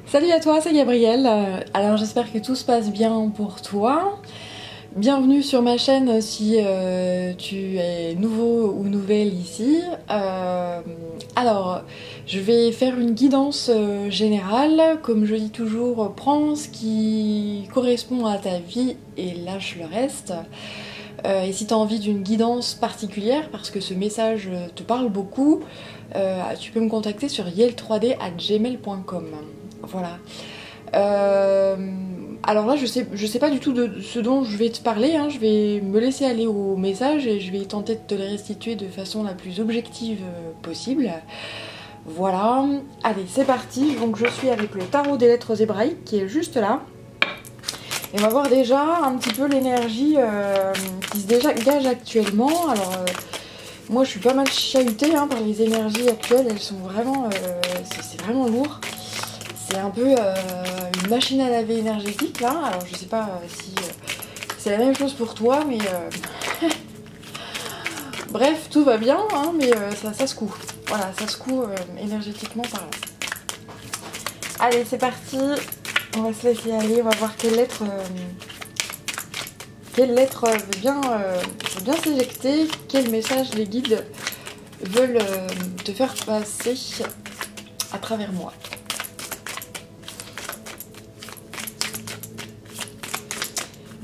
Salut à toi, c'est Gabrielle. Alors j'espère que tout se passe bien pour toi. Bienvenue sur ma chaîne si tu es nouveau ou nouvelle ici. Alors, je vais faire une guidance générale. Comme je dis toujours, prends ce qui correspond à ta vie et lâche le reste. Et si tu as envie d'une guidance particulière, parce que ce message te parle beaucoup, tu peux me contacter sur yel3d@gmail.com. Voilà. Alors là, je sais pas du tout de ce dont je vais te parler, hein. Je vais me laisser aller au message et je vais tenter de te les restituer de façon la plus objective possible. Voilà. Allez, c'est parti. Donc je suis avec le tarot des lettres hébraïques qui est juste là. Et on va voir déjà un petit peu l'énergie qui se dégage actuellement. Alors, moi je suis pas mal chahutée par les énergies actuelles. Elles sont vraiment... c'est vraiment lourd. C'est un peu une machine à laver énergétique là. Alors je sais pas si c'est la même chose pour toi, mais bref, tout va bien, mais ça secoue. Voilà, ça secoue énergétiquement parlant. Allez, c'est parti. On va se laisser aller. On va voir quelle lettre veut bien s'éjecter. Quel message les guides veulent te faire passer à travers moi.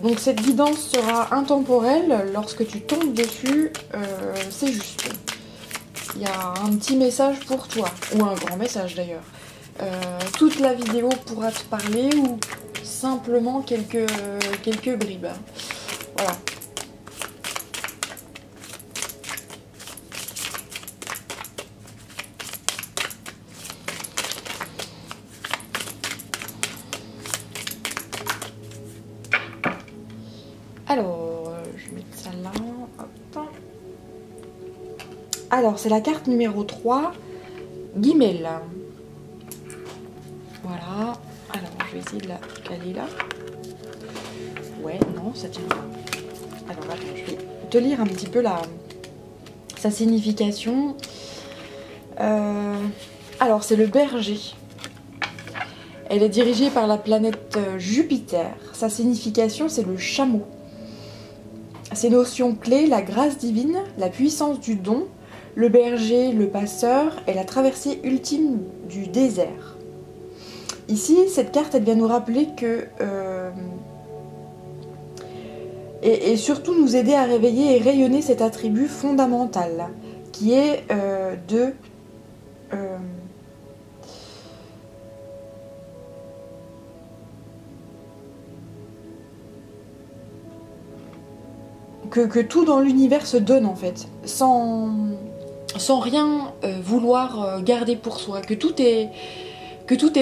Donc cette guidance sera intemporelle, lorsque tu tombes dessus, c'est juste. Il y a un petit message pour toi, ou un grand message d'ailleurs. Toute la vidéo pourra te parler, ou simplement quelques bribes. Voilà. Alors, je vais mettre ça là. Hop. Alors, c'est la carte numéro 3, Guimel. Voilà. Alors, je vais essayer de la caler là. Ouais, non, ça tient pas. Alors, attends, je vais te lire un petit peu sa signification. Alors, c'est le berger. Elle est dirigée par la planète Jupiter. Sa signification, c'est le chameau. Ces notions clés, la grâce divine, la puissance du don, le berger, le passeur et la traversée ultime du désert. Ici, cette carte, elle vient nous rappeler que... et surtout nous aider à réveiller et rayonner cet attribut fondamental, qui est que tout dans l'univers se donne en fait, sans rien vouloir garder pour soi, que tout est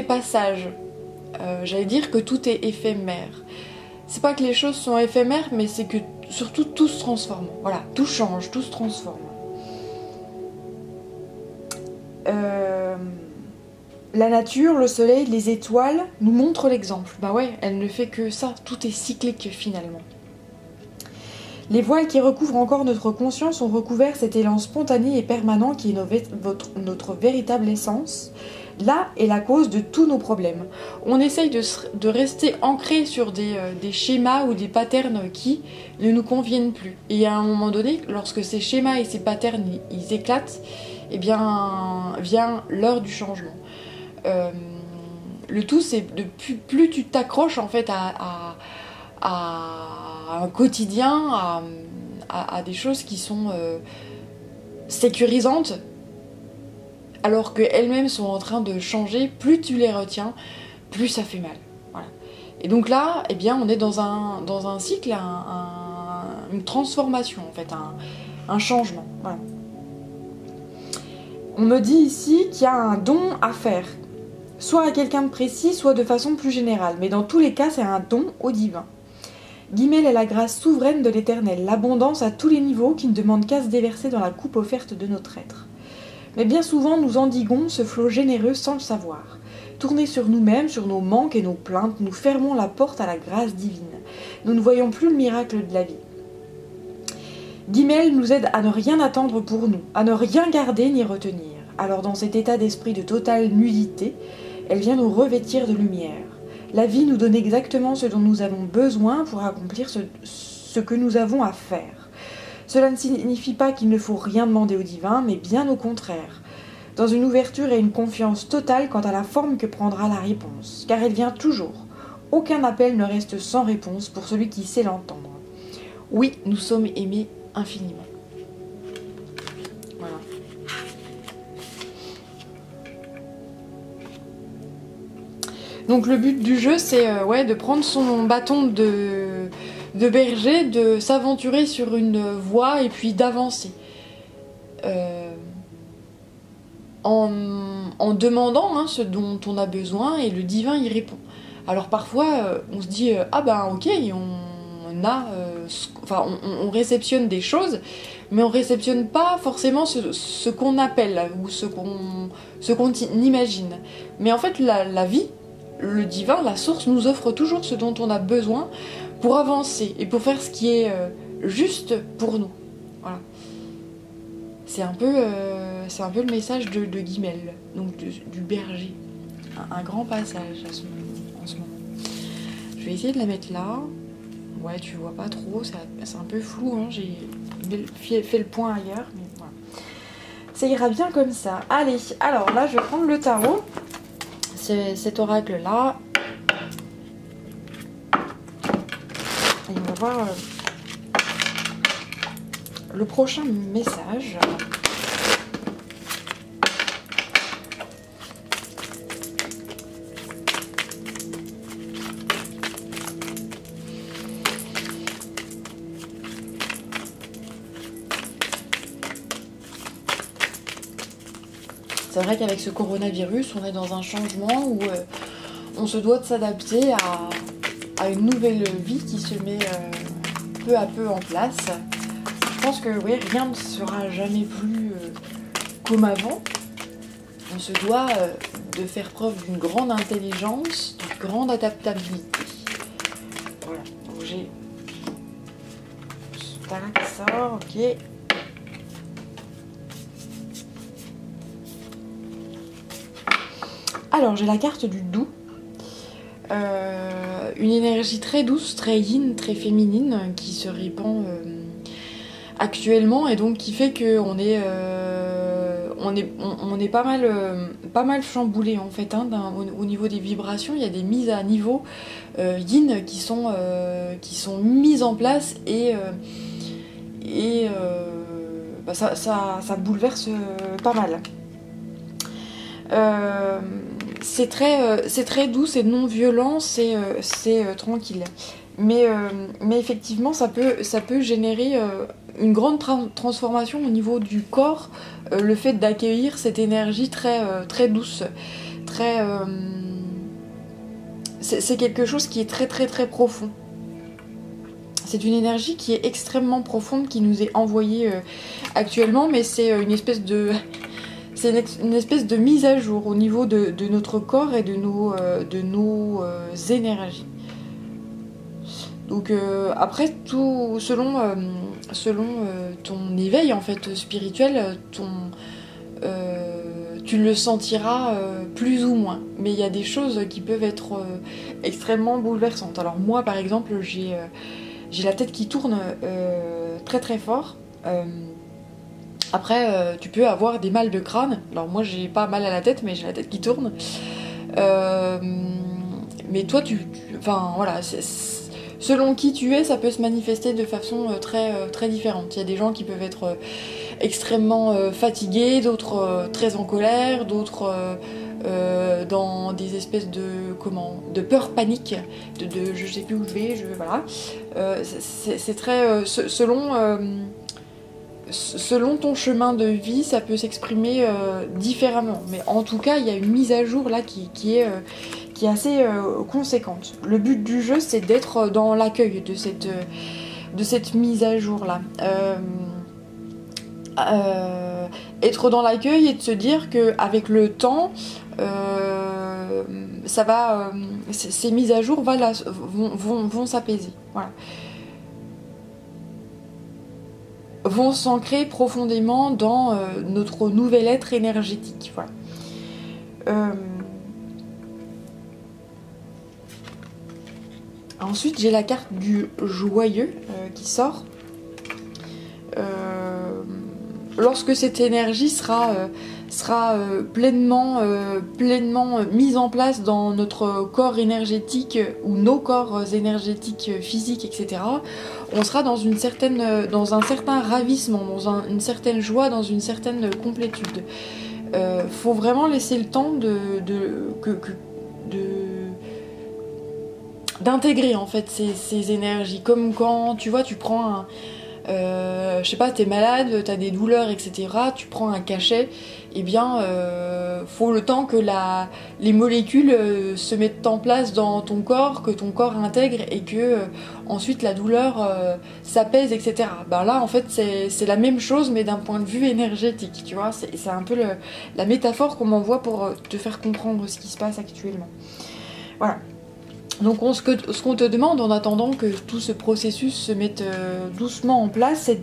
passage. J'allais dire que tout est éphémère. C'est pas que les choses sont éphémères, mais c'est que surtout tout se transforme. Voilà, tout change, tout se transforme. La nature, le soleil, les étoiles nous montrent l'exemple. Bah ouais, elle ne fait que ça, tout est cyclique finalement. Les voiles qui recouvrent encore notre conscience ont recouvert cet élan spontané et permanent qui est notre véritable essence. Là est la cause de tous nos problèmes. On essaye de rester ancré sur des schémas ou des patterns qui ne nous conviennent plus. Et à un moment donné, lorsque ces schémas et ces patterns ils éclatent, eh bien vient l'heure du changement. Le tout, c'est de plus tu t'accroches en fait à un quotidien, à des choses qui sont sécurisantes, alors qu'elles-mêmes sont en train de changer, plus tu les retiens, plus ça fait mal. Voilà. Et donc là, eh bien, on est dans un cycle, une transformation en fait, un changement. Voilà. On me dit ici qu'il y a un don à faire, soit à quelqu'un de précis, soit de façon plus générale, mais dans tous les cas, c'est un don au divin. Guimel est la grâce souveraine de l'Éternel, l'abondance à tous les niveaux qui ne demande qu'à se déverser dans la coupe offerte de notre être. Mais bien souvent, nous endiguons ce flot généreux sans le savoir. Tournés sur nous-mêmes, sur nos manques et nos plaintes, nous fermons la porte à la grâce divine. Nous ne voyons plus le miracle de la vie. Guimel nous aide à ne rien attendre pour nous, à ne rien garder ni retenir. Alors dans cet état d'esprit de totale nudité, Elle vient nous revêtir de lumière. La vie nous donne exactement ce dont nous avons besoin pour accomplir ce que nous avons à faire. Cela ne signifie pas qu'il ne faut rien demander au divin, mais bien au contraire, dans une ouverture et une confiance totale quant à la forme que prendra la réponse, car elle vient toujours. Aucun appel ne reste sans réponse pour celui qui sait l'entendre. Oui, nous sommes aimés infiniment. Voilà. Donc le but du jeu, c'est de prendre son bâton de berger, de s'aventurer sur une voie et puis d'avancer. En demandant ce dont on a besoin, et le divin y répond. Alors parfois on se dit ah ben ok, on réceptionne des choses, mais on réceptionne pas forcément ce qu'on appelle ou ce qu'on imagine. Mais en fait la vie, le divin, la source nous offre toujours ce dont on a besoin pour avancer et pour faire ce qui est juste pour nous. Voilà. C'est un peu le message de Guimel, donc du berger. Un grand passage en ce moment. Je vais essayer de la mettre là. Ouais, tu vois pas trop, c'est un peu flou, hein. J'ai fait le point ailleurs, mais voilà. Ça ira bien comme ça. Allez, alors là, je vais prendre le tarot. C'est cet oracle-là. Et on va voir le prochain message. C'est vrai qu'avec ce coronavirus, on est dans un changement où on se doit de s'adapter à une nouvelle vie qui se met peu à peu en place. Je pense que oui, rien ne sera jamais plus comme avant. On se doit de faire preuve d'une grande intelligence, d'une grande adaptabilité. Voilà, donc j'ai ce tarot qui sort, ok. Alors, j'ai la carte du doux. Une énergie très douce, très yin, très féminine qui se répand actuellement et donc qui fait qu'on est, on est pas mal chamboulé en fait. Au niveau des vibrations, il y a des mises à niveau yin qui sont mises en place et ça bouleverse pas mal. C'est très doux, c'est non violent, c'est tranquille. Mais effectivement, ça peut générer une grande transformation au niveau du corps, le fait d'accueillir cette énergie très douce. C'est quelque chose qui est très très très profond. C'est une énergie qui est extrêmement profonde, qui nous est envoyée actuellement, mais c'est une espèce de... C'est une espèce de mise à jour au niveau de notre corps et de nos énergies. Donc après, tout selon ton éveil en fait spirituel, tu le sentiras plus ou moins. Mais il y a des choses qui peuvent être extrêmement bouleversantes. Alors moi par exemple, j'ai la tête qui tourne très très fort. Après, tu peux avoir des mal de crâne. Alors moi, j'ai pas mal à la tête, mais j'ai la tête qui tourne. Mais toi, enfin voilà, selon qui tu es, ça peut se manifester de façon très différente. Il y a des gens qui peuvent être extrêmement fatigués, d'autres très en colère, d'autres dans des espèces de peur panique, de je sais plus où je vais, voilà. C'est très selon ton chemin de vie, ça peut s'exprimer différemment. Mais en tout cas, il y a une mise à jour là qui est assez conséquente. Le but du jeu, c'est d'être dans l'accueil de cette mise à jour là. Être dans l'accueil et de se dire qu'avec le temps, ça va, ces mises à jour vont s'apaiser. Voilà. Vont s'ancrer profondément dans notre nouvel être énergétique. Voilà. Ensuite, j'ai la carte du joyeux qui sort. Lorsque cette énergie sera pleinement mise en place dans notre corps énergétique ou nos corps énergétiques physiques, etc., on sera dans un certain ravissement, dans une certaine joie, dans une certaine complétude. Faut vraiment laisser le temps d'intégrer en fait ces énergies, comme quand tu vois, tu prends je sais pas, t'es malade, t'as des douleurs, etc. Tu prends un cachet, et bien, faut le temps que les molécules se mettent en place dans ton corps, que ton corps intègre et que ensuite la douleur s'apaise, etc. Ben là, en fait, c'est la même chose, mais d'un point de vue énergétique, tu vois. C'est un peu la métaphore qu'on m'envoie pour te faire comprendre ce qui se passe actuellement. Voilà. Donc ce qu'on te demande en attendant que tout ce processus se mette doucement en place, c'est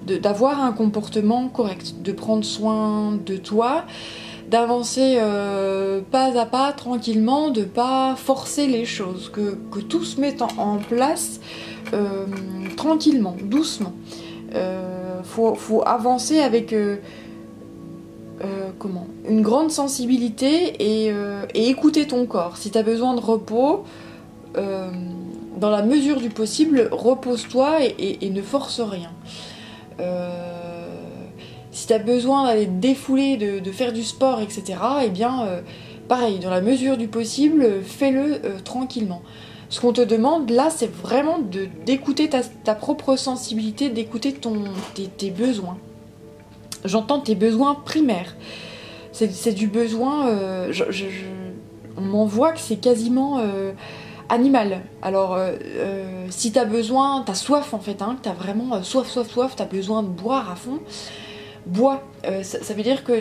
d'avoir un comportement correct, de prendre soin de toi, d'avancer pas à pas, tranquillement, de pas forcer les choses, que tout se mette en place tranquillement, doucement. Faut avancer avec... une grande sensibilité et écouter ton corps. Si tu as besoin de repos, dans la mesure du possible, repose-toi et ne force rien. Si tu as besoin d'aller te défouler, de faire du sport, etc., eh bien, pareil, dans la mesure du possible, fais-le tranquillement. Ce qu'on te demande là, c'est vraiment d'écouter ta propre sensibilité, d'écouter tes besoins. J'entends tes besoins primaires. C'est du besoin... on m'envoie que c'est quasiment animal. Alors, si t'as besoin... T'as soif en fait, hein, t'as vraiment soif, t'as besoin de boire à fond. Bois. Ça veut dire que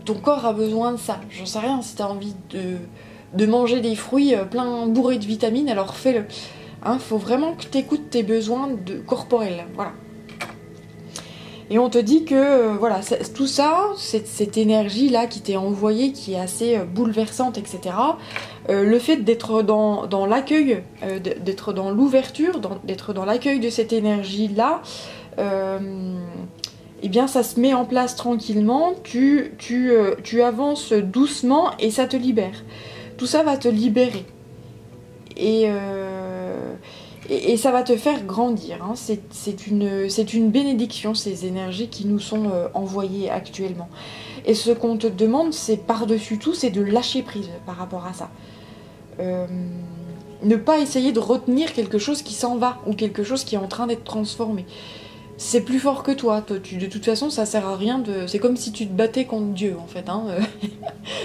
ton corps a besoin de ça. J'en sais rien, si t'as envie de manger des fruits plein bourrés de vitamines, alors fais-le. Hein, faut vraiment que tu écoutes tes besoins corporels. Voilà. Et on te dit que voilà, tout ça, cette énergie-là qui t'est envoyée, qui est assez bouleversante, etc., le fait d'être dans l'accueil, d'être dans l'ouverture, d'être dans l'accueil de cette énergie-là, eh bien ça se met en place tranquillement, tu avances doucement et ça te libère. Tout ça va te libérer. Et ça va te faire grandir. Hein. C'est une bénédiction, ces énergies qui nous sont envoyées actuellement. Et ce qu'on te demande, c'est par-dessus tout, c'est de lâcher prise par rapport à ça. Ne pas essayer de retenir quelque chose qui s'en va ou quelque chose qui est en train d'être transformé. C'est plus fort que toi. De toute façon, ça sert à rien de... C'est comme si tu te battais contre Dieu, en fait. Hein.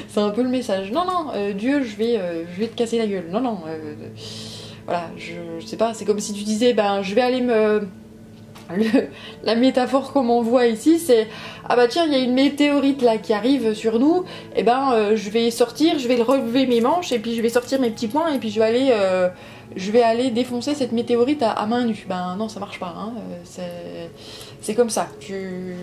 C'est un peu le message. Non, Dieu, je vais te casser la gueule. Non. Voilà, je sais pas. C'est comme si tu disais, je vais aller la métaphore qu'on m'envoie ici, c'est ah bah tiens, il y a une météorite là qui arrive sur nous. Et je vais sortir, je vais relever mes manches et puis je vais sortir mes petits poings et puis je vais aller défoncer cette météorite à main nue. Non, ça marche pas. Hein. C'est comme ça. Tu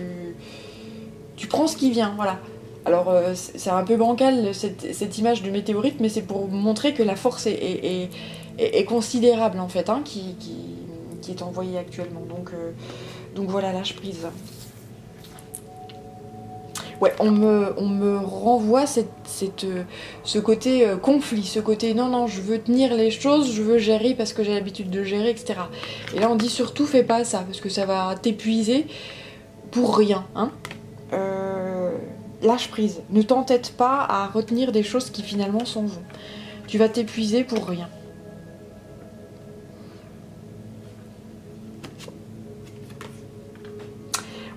prends ce qui vient, voilà. Alors c'est un peu bancal cette image de météorite, mais c'est pour montrer que la force est considérable en fait, hein, qui est envoyée actuellement. Donc voilà, lâche prise. Ouais, on me renvoie ce côté conflit, ce côté non, je veux tenir les choses, je veux gérer parce que j'ai l'habitude de gérer, etc. Et là on dit surtout fais pas ça, parce que ça va t'épuiser pour rien. Hein. Lâche prise, ne t'entête pas à retenir des choses qui finalement s'en vont. Tu vas t'épuiser pour rien.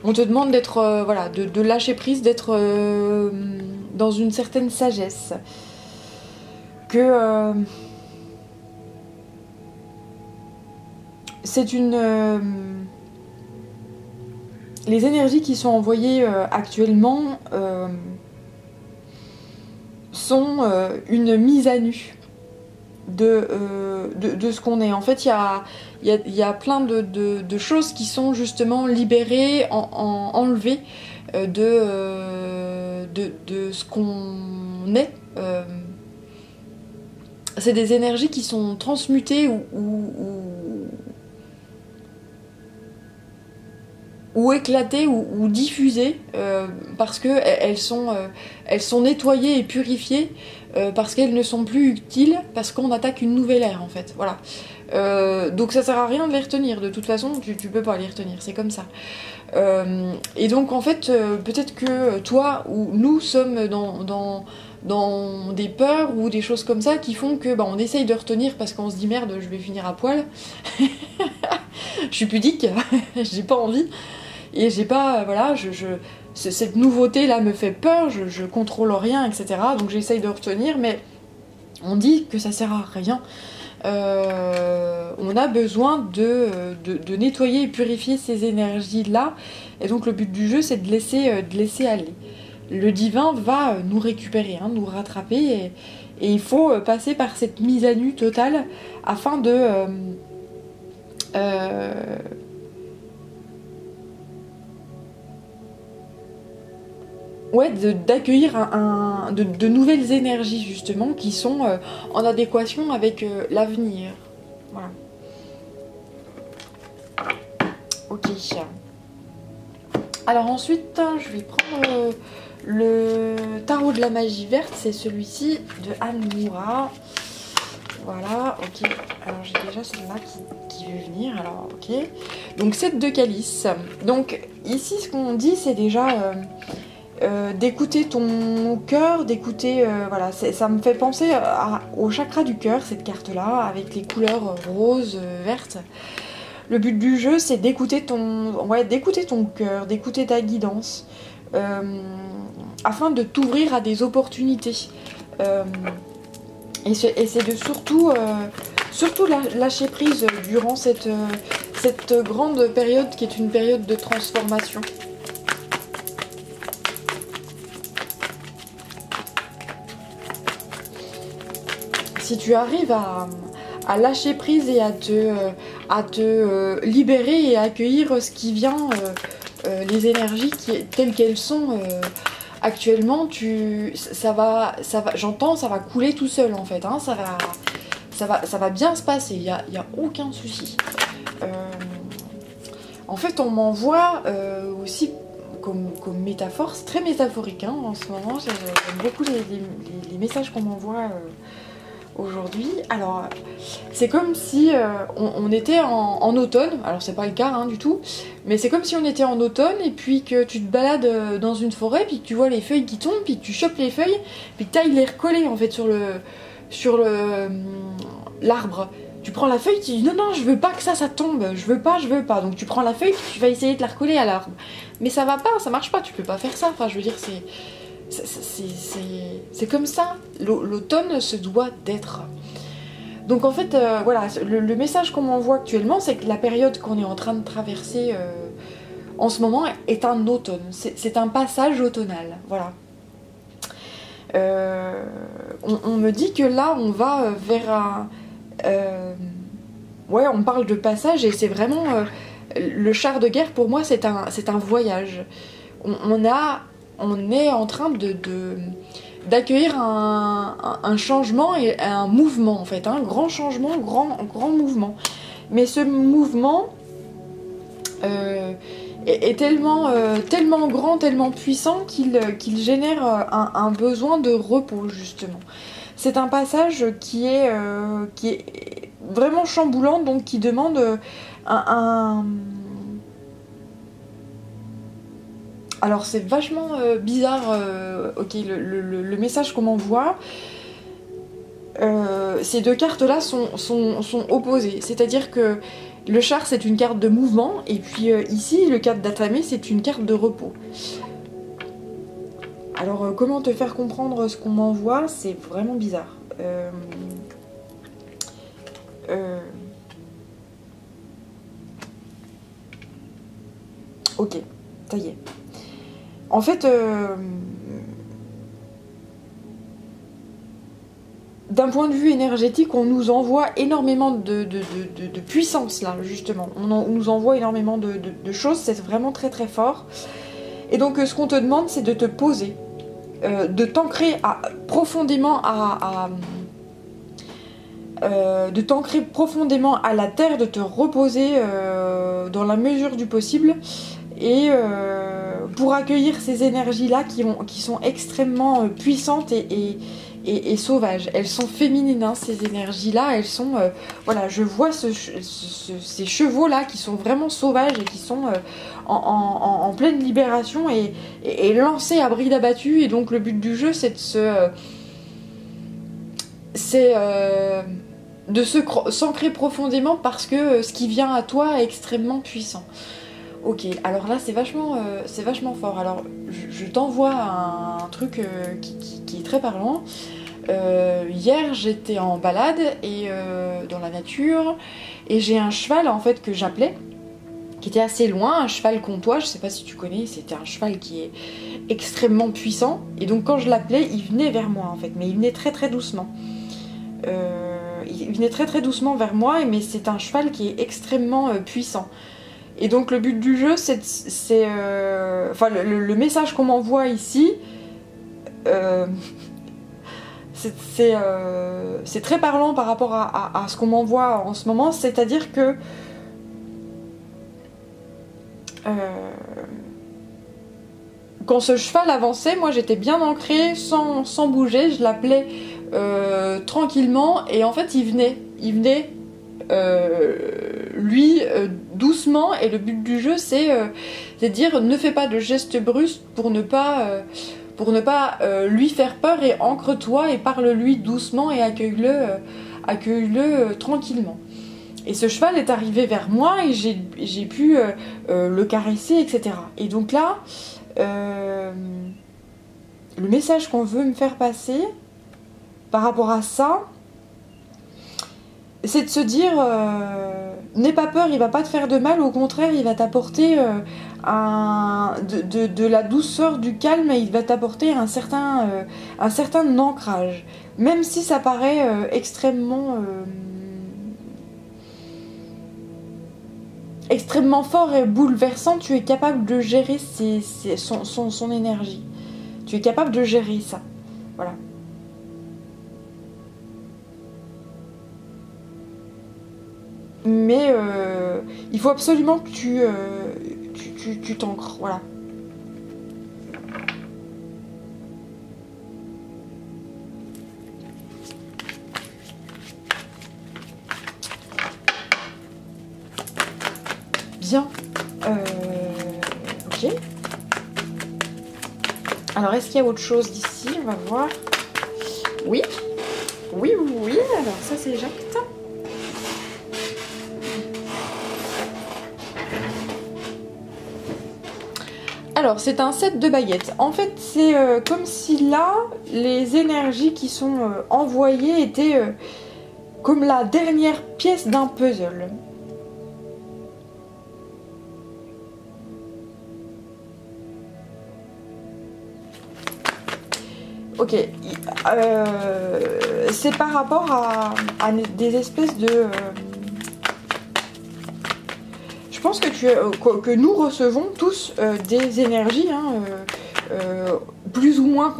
On te demande d'être, de lâcher prise, d'être dans une certaine sagesse. Que c'est les énergies qui sont envoyées actuellement sont une mise à nu de ce qu'on est. En fait, il y a plein de choses qui sont justement libérées, enlevées de ce qu'on est c'est des énergies qui sont transmutées ou éclatées ou diffusées parce que elles sont nettoyées et purifiées parce qu'elles ne sont plus utiles, parce qu'on attaque une nouvelle ère en fait, voilà. Donc ça sert à rien de les retenir, de toute façon tu peux pas les retenir, c'est comme ça. Et donc en fait peut-être que toi ou nous sommes dans des peurs ou des choses comme ça qui font que on essaye de retenir parce qu'on se dit merde je vais finir à poil. Je suis pudique, j'ai pas envie et j'ai pas voilà cette nouveauté là me fait peur, je contrôle rien, etc. Donc j'essaye de retenir, mais on dit que ça sert à rien. On a besoin de nettoyer et purifier ces énergies là, et donc le but du jeu c'est de laisser aller. Le divin va nous récupérer, hein, nous rattraper, et il faut passer par cette mise à nu totale afin d'accueillir de nouvelles énergies justement qui sont en adéquation avec l'avenir. Voilà. Ok. Alors ensuite, je vais prendre le tarot de la magie verte, c'est celui-ci de Anne Moura. Voilà, ok. Alors j'ai déjà celle-là qui veut venir, alors ok. Donc 7 de calice. Donc ici ce qu'on dit c'est déjà d'écouter ton cœur, d'écouter, voilà, ça me fait penser au chakra du cœur, cette carte-là, avec les couleurs roses, vertes. Le but du jeu, c'est d'écouter ton cœur, d'écouter ta guidance, afin de t'ouvrir à des opportunités. Et c'est de surtout lâcher prise durant cette grande période qui est une période de transformation. Si tu arrives à lâcher prise et à te libérer et à accueillir ce qui vient, les énergies telles qu'elles sont actuellement, j'entends, ça va couler tout seul en fait, hein, ça va bien se passer, il y a aucun souci. En fait, on m'envoie aussi comme métaphore, c'est très métaphorique hein, en ce moment, j'aime beaucoup les messages qu'on m'envoie aujourd'hui. Alors c'est comme si on était en automne, alors c'est pas le cas hein, du tout, mais c'est comme si on était en automne et puis que tu te balades dans une forêt, puis que tu vois les feuilles qui tombent, puis que tu chopes les feuilles, puis que tu ailles les recoller en fait sur l'arbre. Tu prends la feuille, tu dis non je veux pas que ça tombe, je veux pas, donc tu prends la feuille, tu vas essayer de la recoller à l'arbre, mais ça va pas, ça marche pas, tu peux pas faire ça, enfin je veux dire c'est comme ça, l'automne se doit d'être. Donc en fait, voilà, le message qu'on m'envoie actuellement, c'est que la période qu'on est en train de traverser en ce moment est un automne, c'est un passage automnal, voilà. On me dit que là, on va vers un... ouais, on parle de passage et c'est vraiment... le char de guerre, pour moi, c'est un voyage. On est en train d'accueillir un changement et un mouvement en fait, un grand changement, grand mouvement. Mais ce mouvement est tellement grand, tellement puissant qu'il génère un besoin de repos justement. C'est un passage qui est vraiment chamboulant, donc qui demande Alors c'est vachement bizarre, ok, le message qu'on m'envoie, ces deux cartes-là sont opposées. C'est-à-dire que le char c'est une carte de mouvement, et puis ici, le carte d'atamé c'est une carte de repos. Alors comment te faire comprendre ce qu'on m'envoie, c'est vraiment bizarre. Ok, ça y est. En fait, d'un point de vue énergétique, on nous envoie énormément de puissance là, justement. On nous envoie énormément de choses, c'est vraiment très très fort. Et donc ce qu'on te demande, c'est de te poser, de t'ancrer profondément de t'ancrer profondément à la terre, de te reposer dans la mesure du possible, et pour accueillir ces énergies-là qui sont extrêmement puissantes et sauvages. Elles sont féminines, hein, ces énergies-là. Elles sont, voilà, je vois ces chevaux-là qui sont vraiment sauvages et qui sont en pleine libération et lancés à bride abattue. Et donc le but du jeu, c'est de s'ancrer profondément parce que ce qui vient à toi est extrêmement puissant. Ok, alors là c'est vachement fort. Alors je t'envoie un truc qui est très parlant. Hier j'étais en balade et dans la nature et j'ai un cheval en fait que j'appelais, qui était assez loin, un cheval comtois, je sais pas si tu connais, c'était un cheval qui est extrêmement puissant et donc quand je l'appelais il venait vers moi en fait, mais il venait très très doucement. Il venait très très doucement vers moi, mais c'est un cheval qui est extrêmement puissant. Et donc le but du jeu, c'est enfin le message qu'on m'envoie ici, c'est très parlant par rapport à ce qu'on m'envoie en ce moment, c'est-à-dire que quand ce cheval avançait, moi j'étais bien ancrée, sans bouger, je l'appelais tranquillement, et en fait il venait lui doucement, et le but du jeu c'est de dire ne fais pas de gestes brusques pour ne pas lui faire peur, et ancre-toi et parle-lui doucement et accueille-le tranquillement. Et ce cheval est arrivé vers moi et j'ai pu le caresser, etc. Et donc là, le message qu'on veut me faire passer par rapport à ça, c'est de se dire n'aie pas peur, il va pas te faire de mal, au contraire il va t'apporter de la douceur, du calme, et il va t'apporter un certain ancrage, même si ça paraît extrêmement fort et bouleversant. Tu es capable de gérer son énergie, tu es capable de gérer ça, voilà. Mais il faut absolument que tu t'ancres, voilà. Bien. Ok. Alors, est-ce qu'il y a autre chose d'ici? On va voir. Oui. Oui, oui, oui. Alors, ça, c'est Jacques. Alors, c'est un set de baguettes. En fait, c'est comme si là, les énergies qui sont envoyées étaient comme la dernière pièce d'un puzzle. Ok. C'est par rapport à des espèces de... Je pense que nous recevons tous des énergies, hein, plus ou moins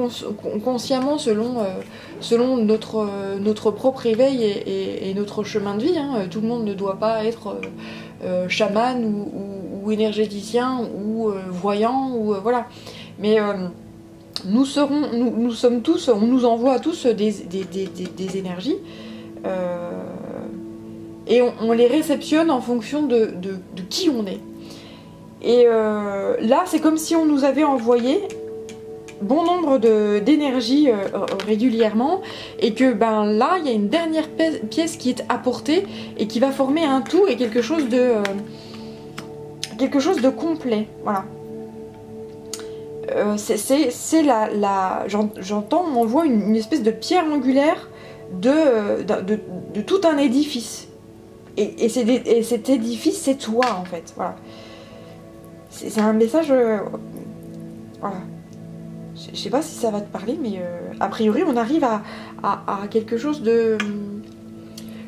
consciemment selon notre propre éveil et notre chemin de vie. Hein. Tout le monde ne doit pas être chaman ou énergéticien ou voyant, ou voilà. Mais nous sommes tous, on nous envoie à tous des énergies. Et on les réceptionne en fonction de qui on est. Et là, c'est comme si on nous avait envoyé bon nombre d'énergie régulièrement, et que ben là, il y a une dernière pièce qui est apportée et qui va former un tout et quelque chose de complet. Voilà. J'entends, on voit une espèce de pierre angulaire de tout un édifice. Et cet édifice, c'est toi, en fait. Voilà. C'est un message... voilà. Je sais pas si ça va te parler, mais a priori, on arrive à quelque chose de...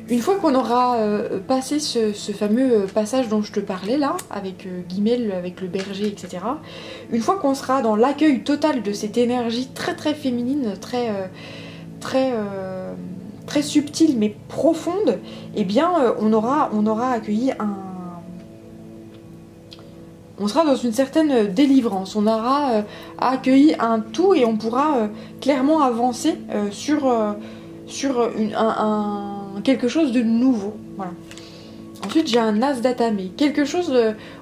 Une fois qu'on aura passé ce fameux passage dont je te parlais, là, avec Guimel, avec le berger, etc. Une fois qu'on sera dans l'accueil total de cette énergie très très féminine, très très subtile mais profonde, eh bien on aura accueilli on sera dans une certaine délivrance, on aura accueilli un tout et on pourra clairement avancer sur quelque chose de nouveau. Voilà. Ensuite j'ai un as d'Atame, quelque chose,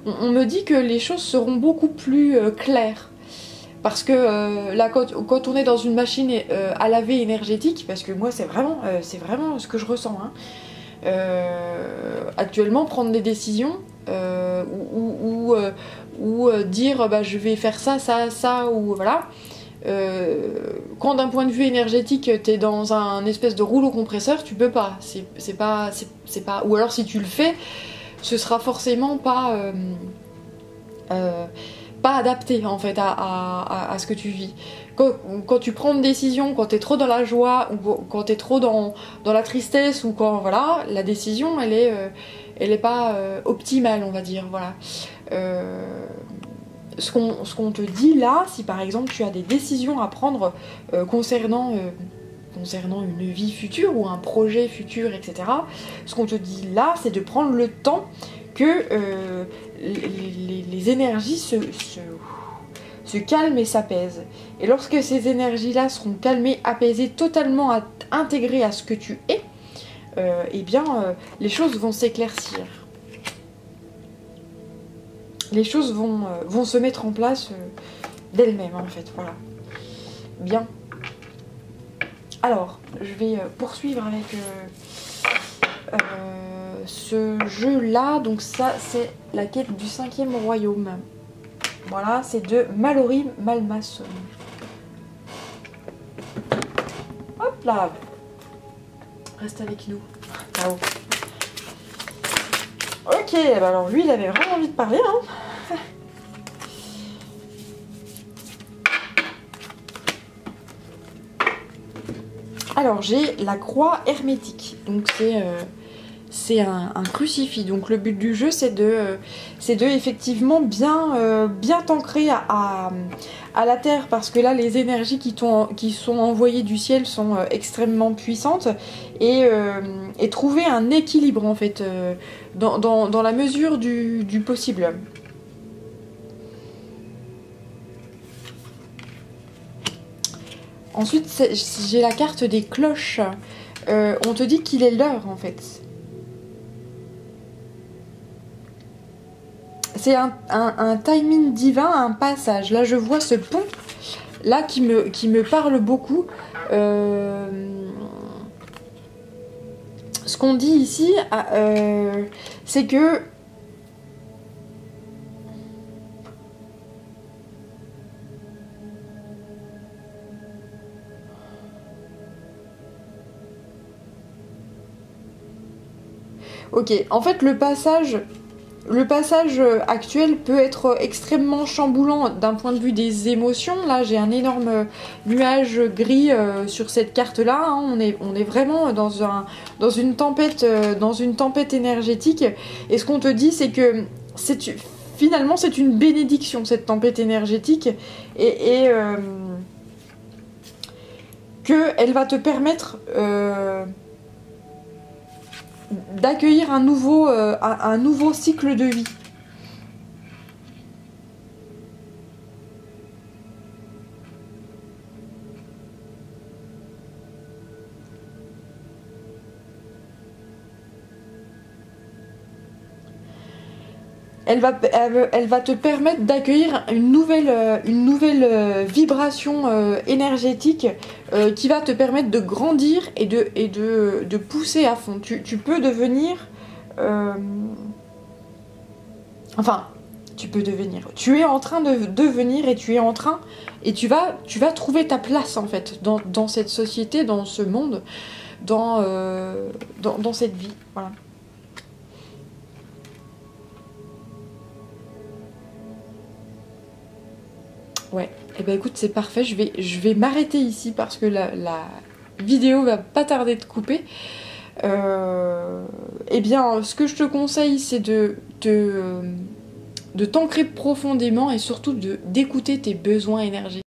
on me dit que les choses seront beaucoup plus claires. Parce que là, quand on est dans une machine à laver énergétique, parce que moi c'est vraiment ce que je ressens, hein. Actuellement prendre des décisions ou dire bah, je vais faire ça, ou voilà. Quand d'un point de vue énergétique t'es dans un espèce de rouleau compresseur, tu peux pas. C'est pas. Ou alors si tu le fais, ce sera forcément pas adapté en fait à ce que tu vis. Quand tu prends une décision, quand t'es trop dans la joie ou quand t'es trop dans la tristesse ou quand voilà, la décision elle est pas optimale, on va dire. Voilà. Ce qu'on te dit là, si par exemple tu as des décisions à prendre concernant une vie future ou un projet futur, etc. Ce qu'on te dit là, c'est de prendre le temps que les énergies se calment et s'apaisent. Et lorsque ces énergies-là seront calmées, apaisées, totalement intégrées à ce que tu es, eh bien, les choses vont s'éclaircir. Les choses vont se mettre en place d'elles-mêmes, en fait. Voilà. Bien. Alors, je vais poursuivre avec ce jeu-là. Donc ça, c'est la quête du 5e royaume. Voilà, c'est de Mallory Malmason. Hop là. Reste avec nous. Là-haut. Ok, bah alors lui, il avait vraiment envie de parler, hein. Alors, j'ai la croix hermétique. Donc c'est un crucifix. Donc le but du jeu, c'est de effectivement bien t'ancrer à la terre, parce que là les énergies qui sont envoyées du ciel sont extrêmement puissantes, et trouver un équilibre en fait dans la mesure du possible. Ensuite j'ai la carte des cloches. On te dit qu'il est l'heure en fait. C'est un timing divin, un passage. Là, je vois ce pont là qui me parle beaucoup. Ce qu'on dit ici, c'est que ok, en fait, le passage actuel peut être extrêmement chamboulant d'un point de vue des émotions. Là, j'ai un énorme nuage gris sur cette carte-là. Hein. On est vraiment dans une tempête énergétique. Et ce qu'on te dit, c'est que finalement, c'est une bénédiction, cette tempête énergétique. Et qu'elle va te permettre d'accueillir un nouveau cycle de vie. Elle va te permettre d'accueillir une nouvelle vibration énergétique qui va te permettre de grandir et de pousser à fond. Tu peux devenir... enfin, tu peux devenir... Tu es en train de devenir et tu es en train... Et tu vas trouver ta place en fait dans cette société, dans ce monde, dans cette vie. Voilà. Ouais, et ben écoute, c'est parfait, je vais m'arrêter ici parce que la vidéo va pas tarder de couper. Eh bien, ce que je te conseille, c'est de t'ancrer profondément et surtout d'écouter tes besoins énergétiques.